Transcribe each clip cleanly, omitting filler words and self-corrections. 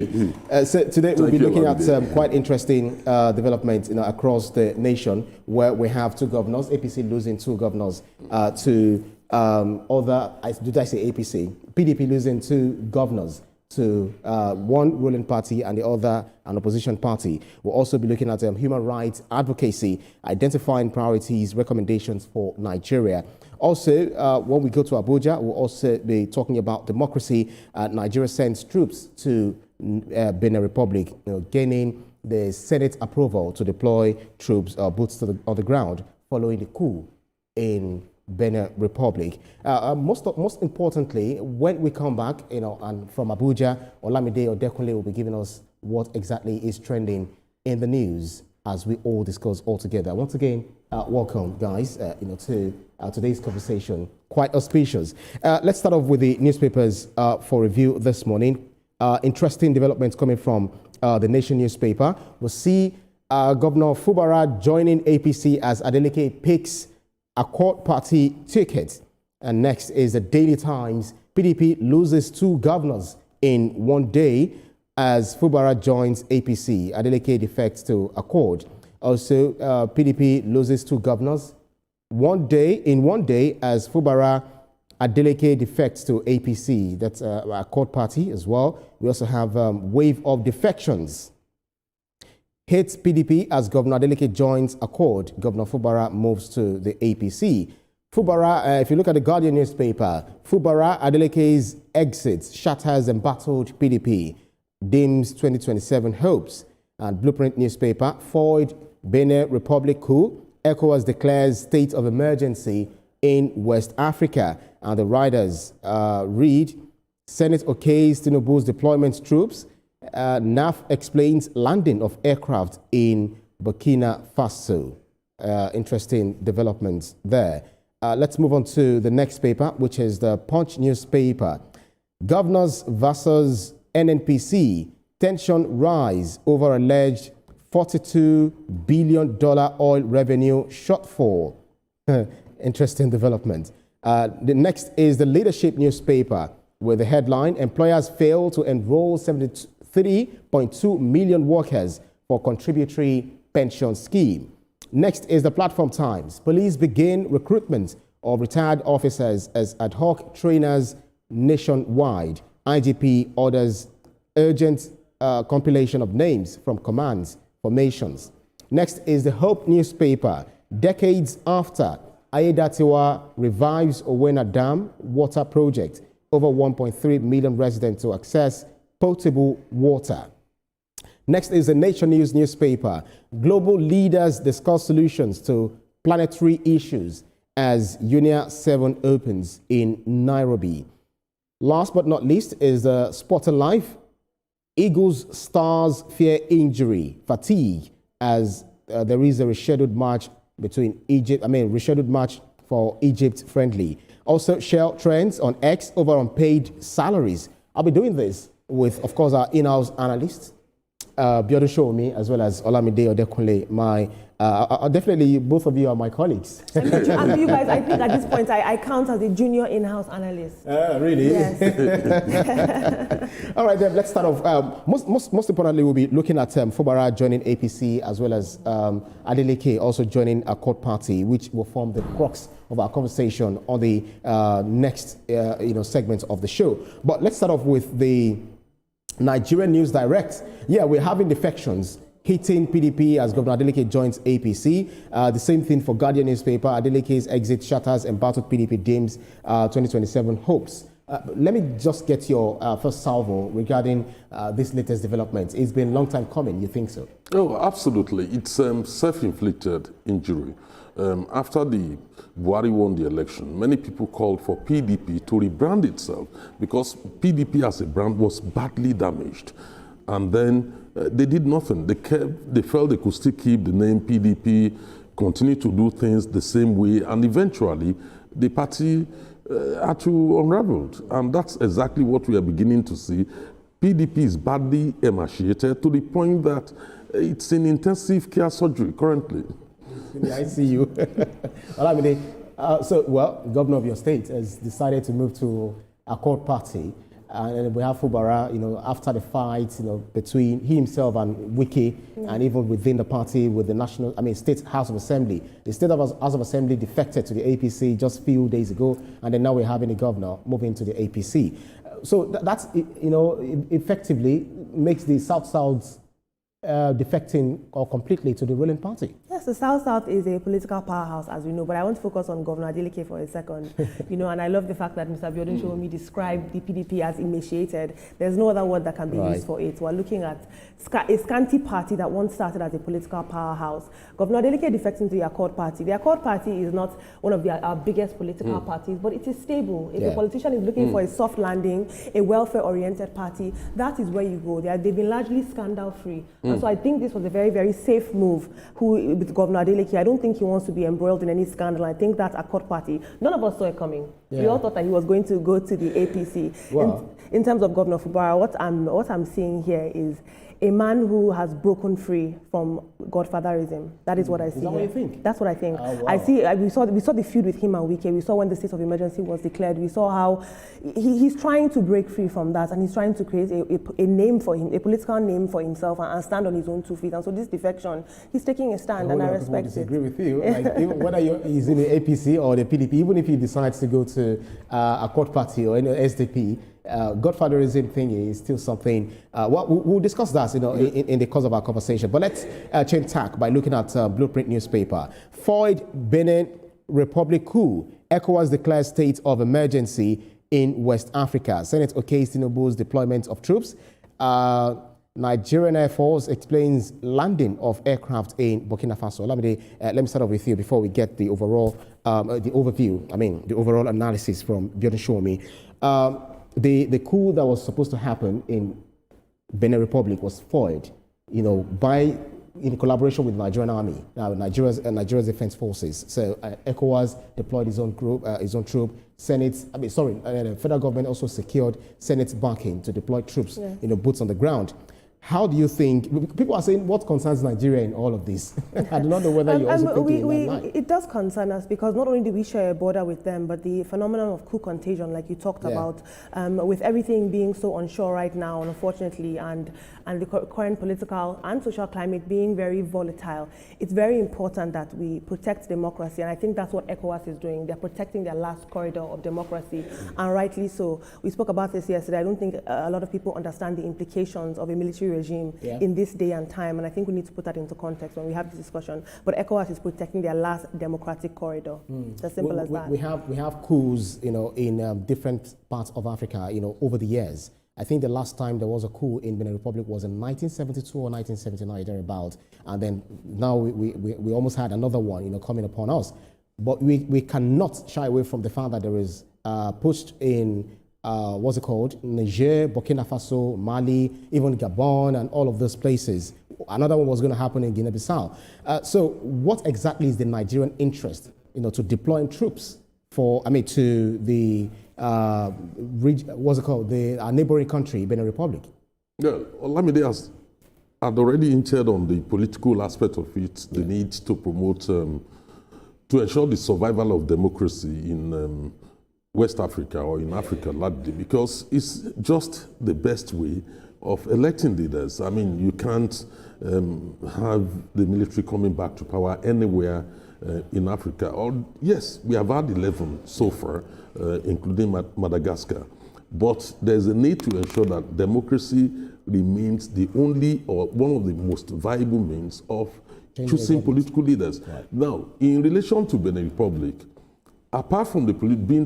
So today we'll be looking at quite interesting developments across the nation, where we have two governors, APC losing two governors to did I say APC? PDP losing two governors to one ruling party and the other an opposition party. We'll also be looking at human rights advocacy, identifying priorities, recommendations for Nigeria. Also, when we go to Abuja, we'll also be talking about democracy. Nigeria sends troops to Benin Republic, gaining the Senate approval to deploy troops boots on the ground following the coup in Benin Republic. Most importantly, when we come back, and from Abuja, Olamide Adeeleke will be giving us what exactly is trending in the news as we all discuss all together. Once again, welcome, guys, to today's conversation. Quite auspicious. Let's start off with the newspapers for review this morning. Interesting developments coming from the Nation newspaper. We'll see Governor Fubara joining APC as Adeleke picks a court party ticket. And next is the Daily Times. PDP loses two governors in one day as Fubara joins APC. Adeleke defects to Accord. Also, PDP loses two governors in one day as Fubara Adeleke defects to APC. That's a court party as well. We also have wave of defections. Hits PDP as Governor Adeleke joins Accord. Governor Fubara moves to the APC. Fubara, if you look at the Guardian newspaper, Fubara Adeleke's exit shatters embattled PDP, dims 2027 hopes. And Blueprint newspaper, foiled Benin Republic coup. ECOWAS declares state of emergency in West Africa. And the riders read, Senate okays Tinubu's deployment troops. NAF explains landing of aircraft in Burkina Faso. Interesting developments there. Let's move on to the next paper, which is the Punch newspaper. Governors versus NNPC. Tension rise over alleged $42 billion oil revenue shortfall. Interesting development. The next is the Leadership newspaper with the headline, employers fail to enroll 73.2 million workers for contributory pension scheme. Next is the Platform Times. Police begin recruitment of retired officers as ad hoc trainers nationwide. IGP orders urgent compilation of names from commands formations. Next is the Hope newspaper. Decades after, Ayedatiwa revives Owena Dam water project. Over 1.3 million residents to access potable water. Next is the Nation News newspaper. Global leaders discuss solutions to planetary issues as UNIA 7 opens in Nairobi. Last but not least is the Sport and Life. Eagles stars fear injury, fatigue, as there is a rescheduled match for Egypt friendly. Also, Shell trends on X over unpaid salaries. I'll be doing this with, of course, our in-house analysts, Biodun Shomi, as well as Olamide Adeeleke. Definitely, both of you are my colleagues. And you guys, I think at this point, I count as a junior in-house analyst. Really? Yes. All right, then, let's start off. Most importantly, we'll be looking at Fubara joining APC, as well as Adeleke also joining a court party, which will form the crux of our conversation on the next segment of the show. But let's start off with the Nigerian News Direct. Yeah, we're having defections hitting PDP as Governor Adeleke joins APC. The same thing for Guardian newspaper. Adeleke's exit shatters embattled PDP dims 2027 hopes. Let me just get your first salvo regarding this latest development. It's been a long time coming, you think so? Oh, absolutely. It's self-inflicted injury. After the Buhari won the election, many people called for PDP to rebrand itself because PDP as a brand was badly damaged. And then they did nothing. They felt they could still keep the name PDP, continue to do things the same way, and eventually the party had to unravel. And that's exactly what we are beginning to see. PDP is badly emaciated to the point that it's in intensive care surgery currently. I see you. Governor of your state has decided to move to a court party. and we have Fubara, after the fight, between he himself and Wiki, and even within the party with the State House of Assembly. The State House of Assembly defected to the APC just a few days ago, and then now we're having a governor moving to the APC. So that's, effectively makes the South-South defecting or completely to the ruling party. Yes, the South-South is a political powerhouse, as we know, but I want to focus on Governor Adeeleke for a second. And I love the fact that Mr. Biodun Shomi described the PDP as emaciated. There's no other word that can be used for it. We're looking at a scanty party that once started as a political powerhouse. Governor Adeeleke defecting to the Accord Party. The Accord Party is not one of our biggest political parties, but it is stable. If a politician is looking for a soft landing, a welfare-oriented party, that is where you go. They've been largely scandal-free. And so I think this was a very, very safe move with Governor Adeeleke. I don't think he wants to be embroiled in any scandal. I think that Accord Party, none of us saw it coming. We all thought that he was going to go to the APC. Well, in terms of Governor Fubara, what I'm seeing here is a man who has broken free from godfatherism. That is what I see. Is that what you think? That's what I think. Oh, wow. We saw the feud with him and Wike. We saw when the state of emergency was declared. We saw how he's trying to break free from that, and he's trying to create a name for him, a political name for himself, and stand on his own 2 feet. And so this defection, he's taking a stand, and I respect it. I disagree with you. Like, even whether he's in the APC or the PDP, even if he decides to go to Accord Party or any SDP, godfatherism thing is still something. We'll discuss that, in the course of our conversation. But let's change tack by looking at Blueprint newspaper. Foiled Benin Republic coup. ECOWAS declares state of emergency in West Africa. Senate okays Tinubu's deployment of troops. Nigerian Air Force explains landing of aircraft in Burkina Faso. Let me start off with you before we get the overall overview. The overall analysis from Biodun Shomi. The coup that was supposed to happen in Benin Republic was foiled, in collaboration with the Nigerian Army, Nigeria's defense forces. So ECOWAS deployed his own troop. The federal government also secured Senate's backing to deploy troops, boots on the ground. How do you think, people are saying, what concerns Nigeria in all of this? I do not know whether you're also thinking in that line. It does concern us because not only do we share a border with them, but the phenomenon of coup contagion, like you talked about, with everything being so unsure right now, unfortunately, and the current political and social climate being very volatile, it's very important that we protect democracy, and I think that's what ECOWAS is doing. They're protecting their last corridor of democracy, and rightly so. We spoke about this yesterday. I don't think a lot of people understand the implications of a military regime in this day and time, and I think we need to put that into context when we have this discussion. But ECOWAS is protecting their last democratic corridor. It's as simple as that. We have coups, in different parts of Africa, over the years. I think the last time there was a coup in Benin Republic was in 1972 or 1979, thereabouts. And then now we almost had another one, coming upon us. But we cannot shy away from the fact that there is pushed in Niger, Burkina Faso, Mali, even Gabon, and all of those places. Another one was going to happen in Guinea-Bissau. So what exactly is the Nigerian interest, to deploying troops to the our neighboring country, Benin Republic? Yeah, let me ask. I'd already hinted on the political aspect of it, the need to promote, to ensure the survival of democracy in West Africa or in Africa largely, because it's just the best way of electing leaders. You can't have the military coming back to power anywhere in Africa. Yes, we have had 11 so far, including Madagascar. But there's a need to ensure that democracy remains the only or one of the most viable means of choosing political leaders. Right. Now, in relation to Benin Republic, apart from the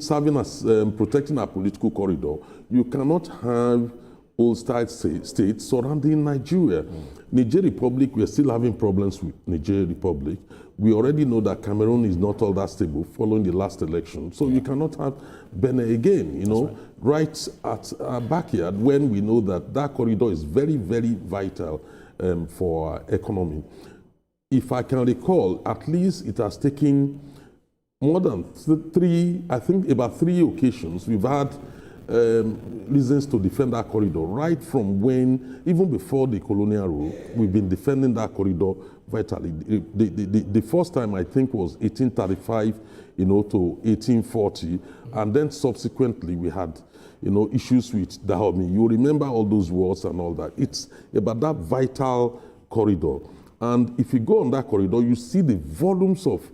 serving as protecting our political corridor, you cannot have old-style states surrounding Nigeria. Niger Republic, we are still having problems with Niger Republic. We already know that Cameroon is not all that stable following the last election. So you cannot have Benin again, right at our backyard, when we know that that corridor is very, very vital for our economy. If I can recall, at least it has taken more than about three occasions, we've had reasons to defend that corridor, right from when, even before the colonial rule, we've been defending that corridor vitally. The first time, I think, was 1835, to 1840, and then subsequently we had, issues with Dahomey. You remember all those wars and all that. It's about that vital corridor. And if you go on that corridor, you see the volumes of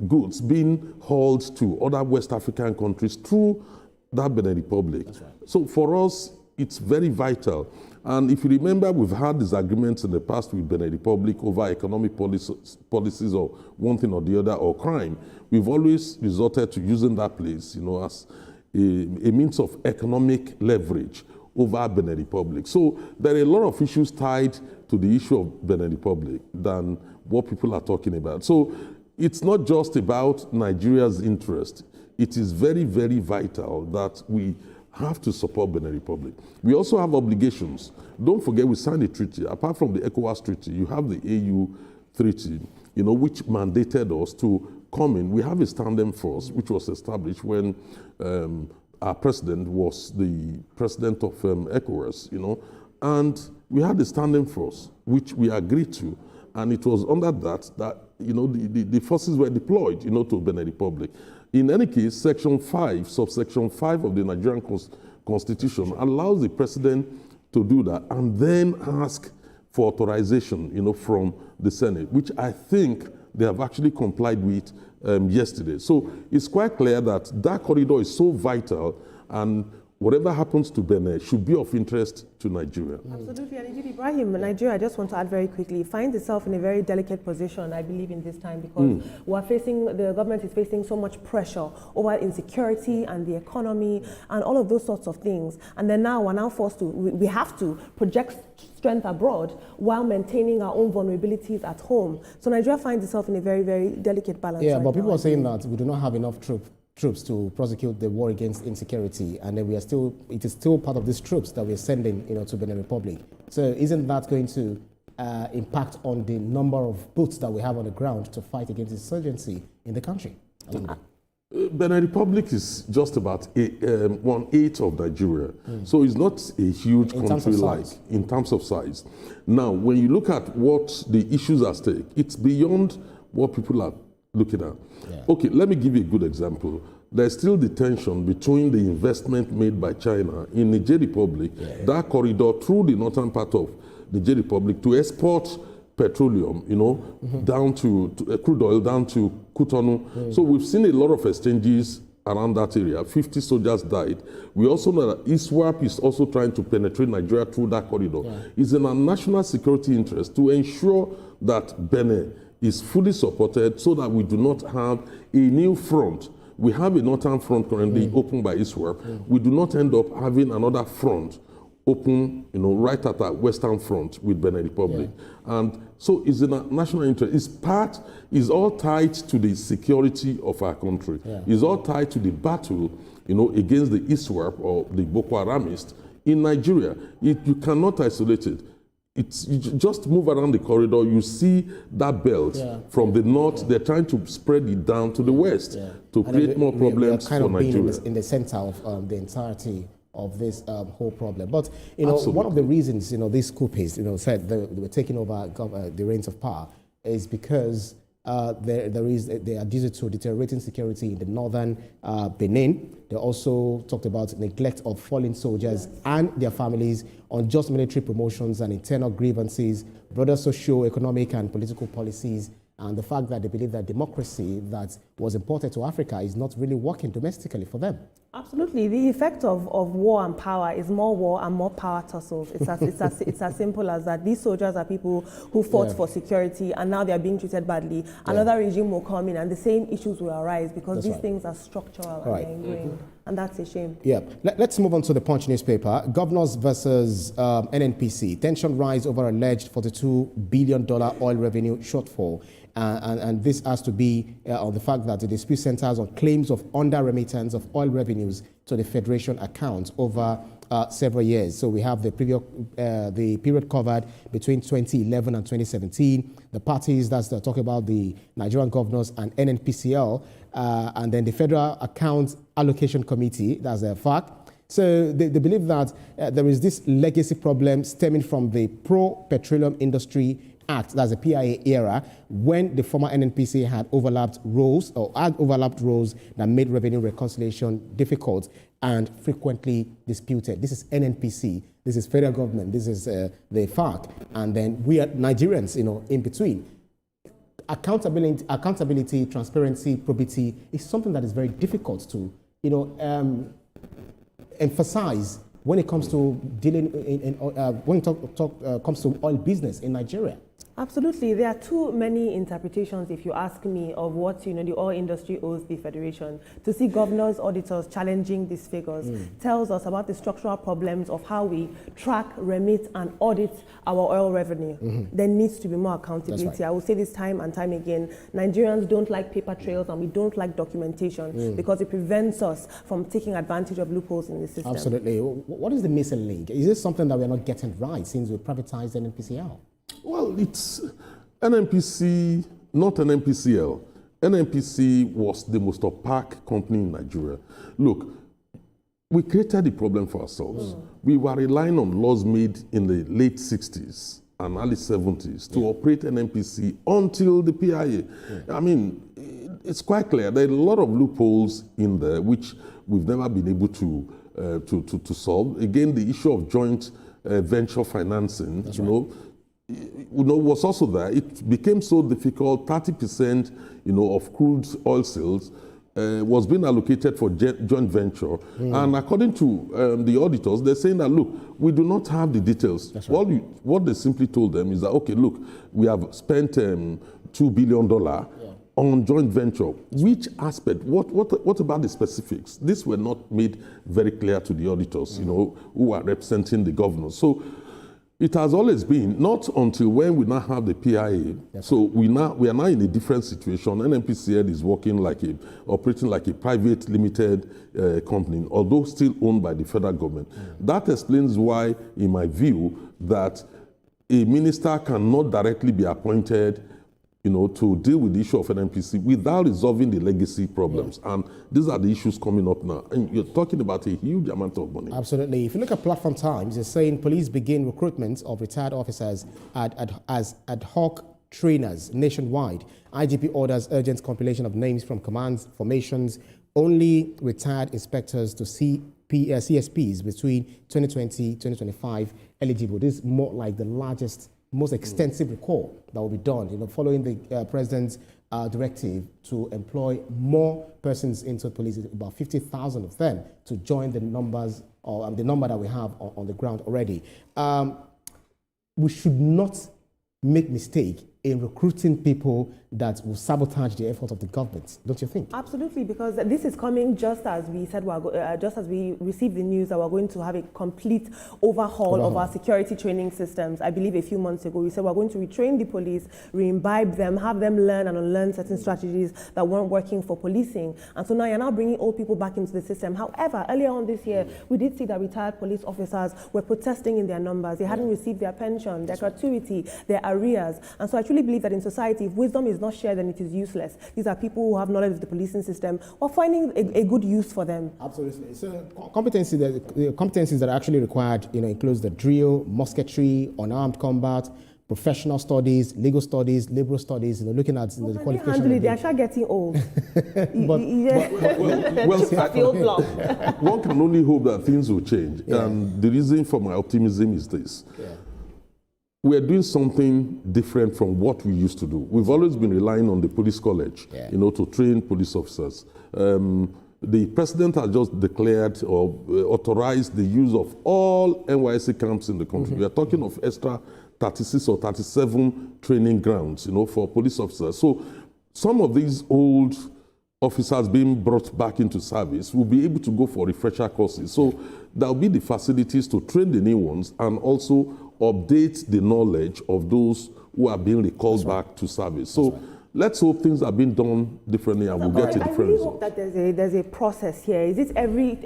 goods being hauled to other West African countries through that Benin Republic. That's right. So for us, it's very vital. And if you remember, we've had disagreements in the past with Benin Republic over economic policies or one thing or the other, or crime. We've always resorted to using that place, as a means of economic leverage over Benin Republic. So there are a lot of issues tied to the issue of Benin Republic than what people are talking about. So it's not just about Nigeria's interest. It is very, very vital that we have to support Benin Republic. We also have obligations. Don't forget, we signed a treaty. Apart from the ECOWAS treaty, you have the AU treaty, which mandated us to come in. We have a standing force, which was established when our president was the president of ECOWAS, and we had a standing force, which we agreed to, and it was under that the forces were deployed, to Benin Republic. In any case, Section 5, subsection 5 of the Nigerian Constitution allows the president to do that and then ask for authorization, from the Senate, which I think they have actually complied with yesterday. So it's quite clear that that corridor is so vital, and whatever happens to Benin should be of interest to Nigeria. Absolutely. And indeed, Ibrahim, Nigeria, I just want to add very quickly, finds itself in a very delicate position, I believe, in this time, because the government is facing so much pressure over insecurity and the economy and all of those sorts of things. And then now we're now forced to, we have to project strength abroad while maintaining our own vulnerabilities at home. So Nigeria finds itself in a very, very delicate balance. Yeah, right but people now, are saying that we do not have enough troops to prosecute the war against insecurity, and then it is still part of these troops that we're sending, to Benin Republic. So isn't that going to impact on the number of boots that we have on the ground to fight against insurgency in the country? Benin Republic is just about 1/8 of Nigeria, so it's not a huge country in terms of size. Now, when you look at what the issues at stake, it's beyond what people are looking at. Yeah. Okay, let me give you a good example. There's still the tension between the investment made by China in Niger Republic, that corridor through the northern part of Niger Republic to export petroleum, down to crude oil, down to Cotonou. So we've seen a lot of exchanges around that area. 50 soldiers died. We also know that ISWAP is also trying to penetrate Nigeria through that corridor. Yeah. It's in our national security interest to ensure that Benin is fully supported so that we do not have a new front. We have a northern front currently opened by ISWAP. We do not end up having another front open, right at our western front with Benin Republic. Yeah. And so it's in our national interest. It's all tied to the security of our country. Yeah. It's all tied to the battle, against the ISWAP or the Boko Haramists in Nigeria. You cannot isolate it. You just move around the corridor, you see that belt from the north. They're trying to spread it down to the west to create more problems for Nigeria. In the center of the entirety of this whole problem. But, one of the reasons, these coupists, said they were taking over the reins of power is because they are due to deteriorating security in the northern Benin. They also talked about neglect of fallen soldiers and their families, unjust military promotions and internal grievances, broader socio-economic and political policies, and the fact that they believe that democracy that was imported to Africa is not really working domestically for them. Absolutely. The effect of war and power is more war and more power tussles. It's as simple as that. These soldiers are people who fought for security and now they are being treated badly. Another regime will come in and the same issues will arise because these things are structural and they're ingrained. And that's a shame. Yeah. Let's move on to the Punch newspaper. Governors versus NNPC. Tension rise over alleged $42 billion oil revenue shortfall. And this has to be on the fact that the dispute centers on claims of under-remittance of oil revenues to the Federation account over several years. So we have the period covered between 2011 and 2017. The parties that's talking about the Nigerian governors and NNPCL, and then the Federal Account Allocation Committee, that's a fact. So they believe that there is this legacy problem stemming from the pro-petroleum industry Act, that's the PIA era, when the former NNPC had overlapped roles that made revenue reconciliation difficult and frequently disputed. This is NNPC, this is federal government, this is the FARC, and then we are Nigerians, in between. Accountability, transparency, probity is something that is very difficult to, emphasize when it comes to dealing when it comes to oil business in Nigeria. Absolutely. There are too many interpretations, if you ask me, of what the oil industry owes the Federation. To see governors, auditors challenging these figures tells us about the structural problems of how we track, remit, and audit our oil revenue. There needs to be more accountability. That's right. I will say this time and time again. Nigerians don't like paper trails and we don't like documentation because it prevents us from taking advantage of loopholes in the system. Absolutely. What is the missing link? Is this something that we're not getting right since we privatized NNPCL? Well, it's NNPC, not NNPCL. NNPC was the most opaque company in Nigeria. Look, we created the problem for ourselves. We were relying on laws made in the late 60s and early 70s to operate NNPC until the PIA. I mean, it's quite clear there are a lot of loopholes in there which we've never been able to solve. Again, the issue of joint venture financing, was also there. It became so difficult. 30%, of crude oil sales was being allocated for joint venture. And according to the auditors, they're saying that, look, we do not have the details. That's right. What they simply told them is that, okay, look, we have spent $2 billion on joint venture. Which aspect? What about the specifics? These were not made very clear to the auditors, who are representing the governors. So it has always been, not until when we now have the PIA. So we are now in a different situation. NNPCL is operating like a private limited company, although still owned by the federal government. That explains why, in my view, that a minister cannot directly be appointed to deal with the issue of NNPC without resolving the legacy problems. And these are the issues coming up now. And you're talking about a huge amount of money. Absolutely. If you look at Platform Times, it's saying police begin recruitment of retired officers as ad hoc trainers nationwide. IGP orders urgent compilation of names from commands, formations, only retired inspectors to CSPs between 2020-2025 eligible. This is more like the largest, most extensive recall that will be done, following the president's directive to employ more persons into police, about 50,000 of them, to join the numbers or the number that we have on the ground already. We should not make mistake in recruiting people that will sabotage the effort of the government, don't you think? Absolutely, because this is coming just as we said, just as we received the news that we're going to have a complete overhaul of our security training systems. I believe a few months ago, we said we're going to retrain the police, re-imbibe them, have them learn and unlearn certain strategies that weren't working for policing. And so now you're now bringing old people back into the system. However, earlier on this year, we did see that retired police officers were protesting in their numbers. They hadn't received their pension, their gratuity, their arrears. And so I truly believe that in society, if wisdom is not shared, then it is useless. These are people who have knowledge of the policing system. We're finding a good use for them. Absolutely. So the competencies that are actually required, includes the drill, musketry, unarmed combat, professional studies, legal studies, liberal studies, looking at the qualification. They are actually getting old. One can only hope that things will change. And the reason for my optimism is this. We are doing something different from what we used to do. We've always been relying on the police college, to train police officers. The president has just declared or authorized the use of all NYSC camps in the country. We are talking of extra 36 or 37 training grounds, for police officers. So some of these old officers being brought back into service will be able to go for refresher courses. So there'll be the facilities to train the new ones and also update the knowledge of those who are being recalled back to service. So let's hope things are being done differently and we'll get a different result. I really result. hope that there's a process here. Is it every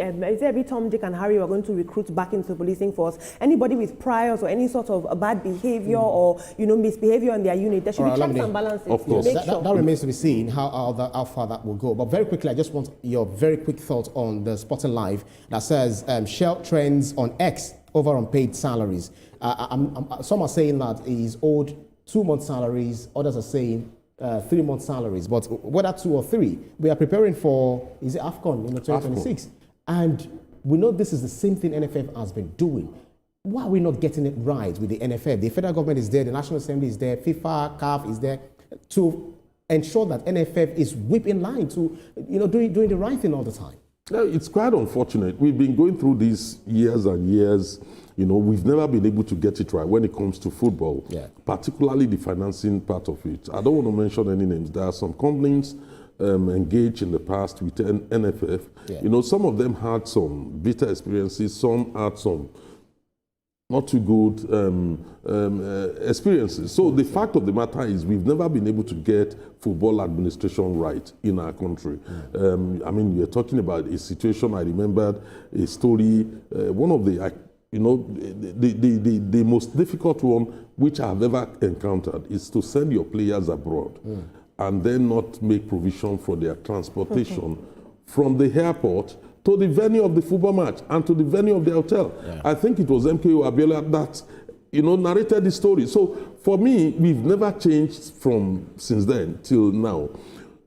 Tom, Dick and Harry we're going to recruit back into the policing force? Anybody with priors or any sort of bad behavior or misbehavior in their unit, there should be checks and balances. Of course. That remains to be seen how far that will go. But very quickly, I just want your very quick thoughts on the Sporting Live that says Shell trends on X over unpaid salaries. Some are saying that he's owed 2-month salaries. Others are saying 3-month salaries. But whether 2 or 3, we are preparing for, is it AFCON in 2026? And we know this is the same thing NFF has been doing. Why are we not getting it right with the NFF? The federal government is there, the National Assembly is there, FIFA, CAF is there to ensure that NFF is whipped in line to, doing the right thing all the time. It's quite unfortunate. We've been going through these years and years. We've never been able to get it right when it comes to football, particularly the financing part of it. I don't want to mention any names. There are some companies engaged in the past with NFF. Yeah. Some of them had some bitter experiences, some had some not too good experiences. So the fact of the matter is we've never been able to get football administration right in our country. I mean, you're talking about a situation. I remembered a story, one of the the most difficult one which I have ever encountered is to send your players abroad and then not make provision for their transportation from the airport to the venue of the football match and to the venue of the hotel. Yeah. I think it was MKO Abiola that narrated the story. So for me, we've never changed from since then till now.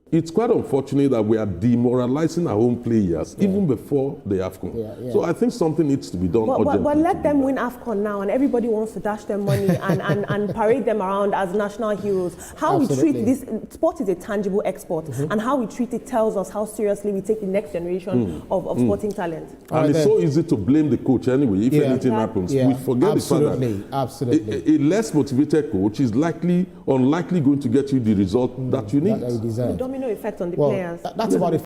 It's quite unfortunate that we are demoralizing our own players even before the AFCON. So I think something needs to be done urgently. But let them win AFCON now, and everybody wants to dash them money and parade them around as national heroes. How we treat this, sport is a tangible export, and how we treat it tells us how seriously we take the next generation of sporting talent. And it's so easy to blame the coach anyway if anything happens. We forget the fact that a less motivated coach is unlikely going to get you the result that you need. The domino effect on the players. That's about it.